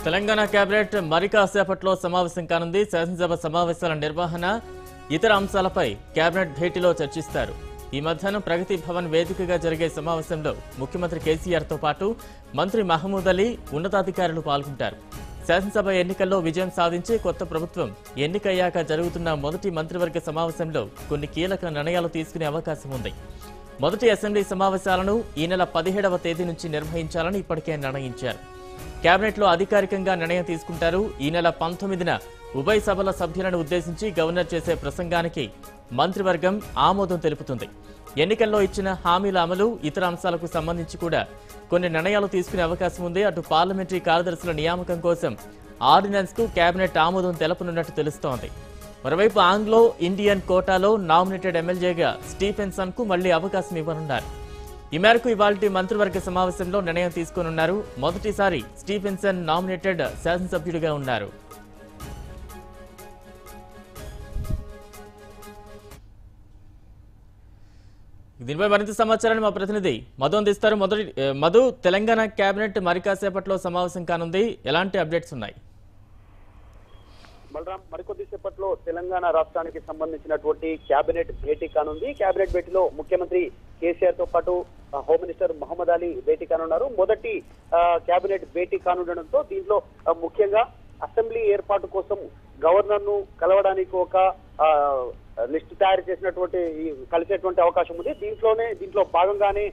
Telangana cabinet మరి కాసేపట్లో సమావేశం కానుంది. శాసనసభ సమావేశాల నిర్వహణ, ఇతర అంశాలపై కేబినెట్ భేటీలో చర్చిస్తారు. ఈ మధ్యాహ్నం ప్రగతి భవన్ వేదికగా జరిగే సమావేశంలో ముఖ్యమంత్రి కేసీఆర్తో పాటు మంత్రి మహమూద్ అలీ, ఉన్నతాధికారులు పాల్గొంటారు. శాసనసభ ఎన్నికల్లో విజయం సాధించి కొత్త ప్రభుత్వం ఎన్నికయ్యాక జరుగుతున్న మొదటి మంత్రివర్గ సమావేశంలో కొన్ని కీలక నిర్ణయాలు తీసుకునే అవకాశం ఉంది. మొదటి అసెంబ్లీ సమావేశాలను ఈ నెల 17వ తేదీ నుంచి నిర్వహించాలని ఇప్పటికే నిర్ణయించారు. కేబినెట్లో అధికారికంగా నిర్ణయం తీసుకుంటారు. ఈ నెల 19న ఉభయ సభల సభ్యులను ఉద్దేశించి గవర్నర్ చేసే ప్రసంగానికి మంత్రివర్గం ఆమోదం తెలుపుతుంది. ఎన్నికల్లో ఇచ్చిన హామీల అమలు, ఇతర అంశాలకు సంబంధించి కూడా కొన్ని నిర్ణయాలు తీసుకునే అవకాశం ఉంది. అటు పార్లమెంటరీ కార్యదర్శుల నియామకం కోసం ఆర్డినెన్స్ కు కేబినెట్ ఆమోదం తెలపనున్నట్టు తెలుస్తోంది. మరోవైపు ఆంగ్లో ఇండియన్ కోటాలో నామినేటెడ్ ఎమ్మెల్యేగా స్టీఫెన్సన్ కు మళ్లీ అవకాశం ఇవ్వనున్నారు. ఈ మేరకు ఇవాల్టి మంత్రివర్గ సమావేశంలో నిర్ణయం తీసుకోనున్నారు. మొదటిసారి స్టీఫెన్సన్ నామినేటెడ్ శాసనసభ్యుడిగా ఉన్నారు. దీనిపై మరింత సమాచారాన్ని మా ప్రతినిధి మధు అందిస్తారు. మధు, తెలంగాణ కేబినెట్ మరి కాసేపట్లో సమావేశం కానుంది. ఎలాంటి అప్డేట్స్ ఉన్నాయి? బలరాం, మరికొద్దిసేపట్లో తెలంగాణ రాష్ట్రానికి సంబంధించినటువంటి కేబినెట్ భేటీ కానుంది. కేబినెట్ భేటీలో ముఖ్యమంత్రి కేసీఆర్ తో పాటు హోమ్ మినిస్టర్ మహమ్మద్ అలీ భేటీ కానున్నారు. మొదటి కేబినెట్ భేటీ కానుండడంతో దీంట్లో ముఖ్యంగా అసెంబ్లీ ఏర్పాటు కోసం గవర్నర్ ను కలవడానికి ఒక లిస్ట్ తయారు చేసినటువంటి కలిసేటువంటి అవకాశం ఉంది. దీంట్లో భాగంగానే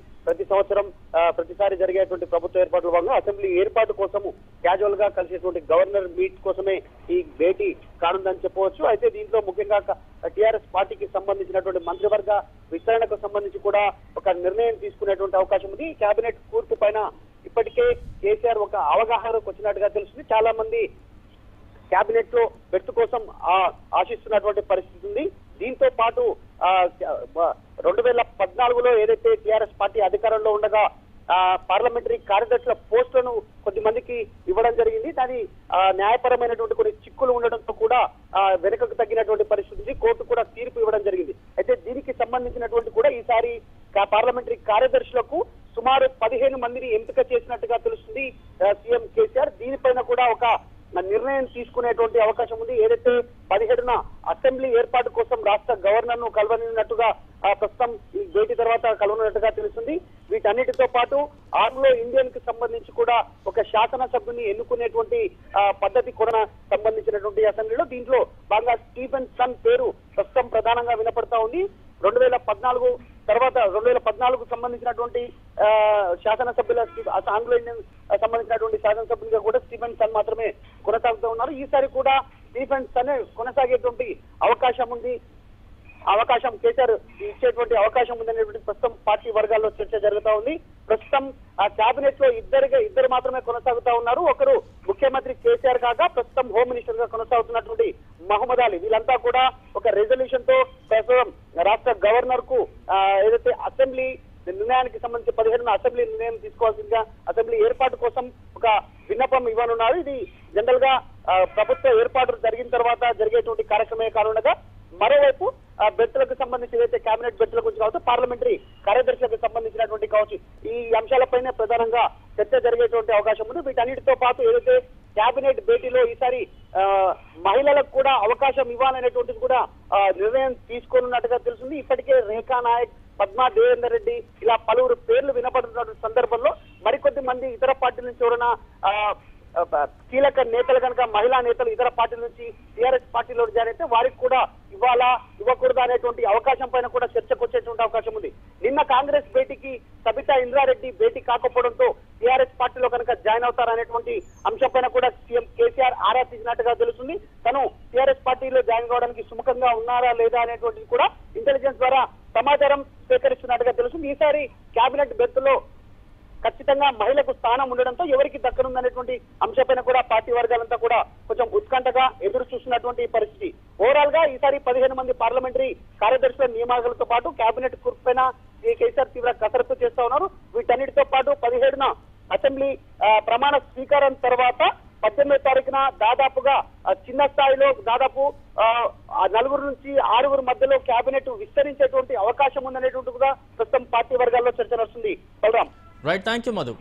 ప్రతిసారి జరిగేటువంటి ప్రభుత్వ ఏర్పాట్ల భాగంగా అసెంబ్లీ ఏర్పాటు కోసము క్యాజువల్ గా కలిసేటువంటి గవర్నర్ మీట్ కోసమే ఈ భేటీ కానుందని చెప్పవచ్చు. అయితే దీంట్లో ముఖ్యంగా టీఆర్ఎస్ పార్టీకి సంబంధించినటువంటి మంత్రివర్గ విస్తరణకు సంబంధించి కూడా ఒక నిర్ణయం తీసుకునేటువంటి అవకాశం ఉంది. ఈ కేబినెట్ కూర్పు పైన ఇప్పటికే కేసీఆర్ ఒక అవగాహనకు వచ్చినట్టుగా తెలుస్తుంది. చాలా మంది కేబినెట్ లో బెర్త్ కోసం ఆశిస్తున్నటువంటి పరిస్థితి ఉంది. దీంతో పాటు 2014లో ఏదైతే టీఆర్ఎస్ పార్టీ అధికారంలో ఉండగా పార్లమెంటరీ కార్యదర్శుల పోస్టులను కొద్ది మందికి ఇవ్వడం జరిగింది. దాని న్యాయపరమైనటువంటి కొన్ని చిక్కులు ఉండడంతో కూడా వెనుకకు తగ్గినటువంటి పరిస్థితి, కోర్టు కూడా తీర్పు ఇవ్వడం జరిగింది. అయితే దీనికి సంబంధించినటువంటి కూడా ఈసారి పార్లమెంటరీ కార్యదర్శులకు సుమారు 15 మందిని ఎంపిక చేసినట్టుగా తెలుస్తుంది సీఎం కేసీఆర్. దీనిపైన కూడా ఒక నిర్ణయం తీసుకునేటువంటి అవకాశం ఉంది. ఏదైతే 17న అసెంబ్లీ ఏర్పాటు కోసం రాష్ట్ర గవర్నర్ ను కలవనున్నట్టుగా ప్రస్తుతం ఈ భేటీ తర్వాత కలవనున్నట్టుగా తెలుస్తుంది. వీటన్నిటితో పాటు ఆంగ్లో ఇండియన్ కి సంబంధించి కూడా ఒక శాసనసభ్యుని ఎన్నుకునేటువంటి పద్ధతి కూడా సంబంధించినటువంటి అసెంబ్లీలో దీంట్లో బాగా స్టీఫెన్సన్ పేరు ప్రస్తుతం ప్రధానంగా వినపడతా ఉంది. 2014 సంబంధించినటువంటి శాసనసభ్యుల ఆంగ్లో ఇండియన్ సంబంధించినటువంటి శాసనసభ్యులుగా కూడా స్టీఫెన్సన్ మాత్రమే కొనసాగుతూ ఉన్నారు. ఈసారి కూడా స్టీఫెన్సన్ కొనసాగేటువంటి అవకాశం ఉంది. అవకాశం కేసీఆర్ ఇచ్చేటువంటి అవకాశం ఉందనేటువంటి ప్రస్తుతం పార్టీ వర్గాల్లో చర్చ జరుగుతూ ఉంది. ప్రస్తుతం ఆ కేబినెట్ లో ఇద్దరు మాత్రమే కొనసాగుతా ఉన్నారు. ఒకరు ముఖ్యమంత్రి కేసీఆర్ కాగా ప్రస్తుతం హోమ్ మినిస్టర్ గా కొనసాగుతున్నటువంటి మహమ్మద్ అలీ. వీళ్ళంతా కూడా ఒక రెజల్యూషన్ తో ప్రస్తుతం రాష్ట్ర గవర్నర్ కు ఏదైతే అసెంబ్లీ నిర్ణయానికి సంబంధించి 17న అసెంబ్లీ నిర్ణయం తీసుకోవాల్సిందిగా అసెంబ్లీ ఏర్పాటు కోసం ఒక విన్నపం ఇవ్వనున్నారు. ఇది జనరల్ గా ప్రభుత్వ ఏర్పాటు జరిగిన తర్వాత జరిగేటువంటి కార్యక్రమే కానుండగా మరోవైపు బెర్తులకు సంబంధించి ఏదైతే కేబినెట్ బెర్తుల గురించి కావచ్చు, పార్లమెంటరీ కార్యదర్శులకు సంబంధించినటువంటి కావచ్చు, ఈ అంశాలపైనే ప్రధానంగా చర్చ జరిగేటువంటి అవకాశం ఉంది. వీటన్నిటితో పాటు ఏదైతే కేబినెట్ భేటీలో ఈసారి మహిళలకు కూడా అవకాశం ఇవ్వాలనేటువంటిది కూడా నిర్ణయం తీసుకోనున్నట్టుగా తెలుస్తుంది. ఇప్పటికే రేఖా నాయక్, పద్మా దేవేందర్ రెడ్డి ఇలా పలువురు పేర్లు వినపడుతున్న సందర్భంలో మరికొద్ది మంది ఇతర పార్టీల నుంచి ఎవరైనా కీలక నేతలు కనుక మహిళా నేతలు ఇతర పార్టీల నుంచి టీఆర్ఎస్ పార్టీలో జాయిన్ అయితే వారికి కూడా ఇవ్వాలా ఇవ్వకూడదా అనేటువంటి అవకాశం పైన కూడా చర్చకు వచ్చేటువంటి అవకాశం ఉంది. నిన్న కాంగ్రెస్ భేటీకి సబితా ఇంద్రారెడ్డి భేటీ కాకపోవడంతో టీఆర్ఎస్ పార్టీలో కనుక జాయిన్ అవుతారనేటువంటి అంశం పైన కూడా సీఎం కేసీఆర్ ఆరా తీసినట్టుగా తెలుస్తుంది. తను టీఆర్ఎస్ పార్టీలో జాయిన్ కావడానికి సుముఖంగా ఉన్నారా లేదా అనేటువంటిది కూడా ఇంటెలిజెన్స్ ద్వారా సమాచారం సేకరిస్తున్నట్టుగా తెలుస్తుంది. ఈ ఈసారి కేబినెట్ బెర్త్లో ఖచ్చితంగా మహిళకు స్థానం ఉండడంతో ఎవరికి దక్కనుందనేటువంటి అంశంపైన కూడా పార్టీ వర్గాలంతా కూడా కొంచెం ఉత్కంఠగా ఎదురు చూస్తున్నటువంటి పరిస్థితి. ఓవరాల్ గా ఈసారి 15 మంది పార్లమెంటరీ కార్యదర్శుల నియామకాలతో పాటు కేబినెట్ కుర్పు పైన కేసీఆర్ తీవ్ర కసరత్తు చేస్తా ఉన్నారు. వీటన్నిటితో పాటు 17న అసెంబ్లీ ప్రమాణ స్వీకారం తర్వాత 18వ తారీఖున దాదాపుగా చిన్న స్థాయిలో దాదాపు 4 నుంచి 6 మధ్యలో కేబినెట్ విస్తరించేటువంటి అవకాశం ఉందనేటువంటి కూడా ప్రస్తుతం పార్టీ వర్గాల్లో చర్చ నడుస్తుంది. Balaram. Right, thank you Madhu.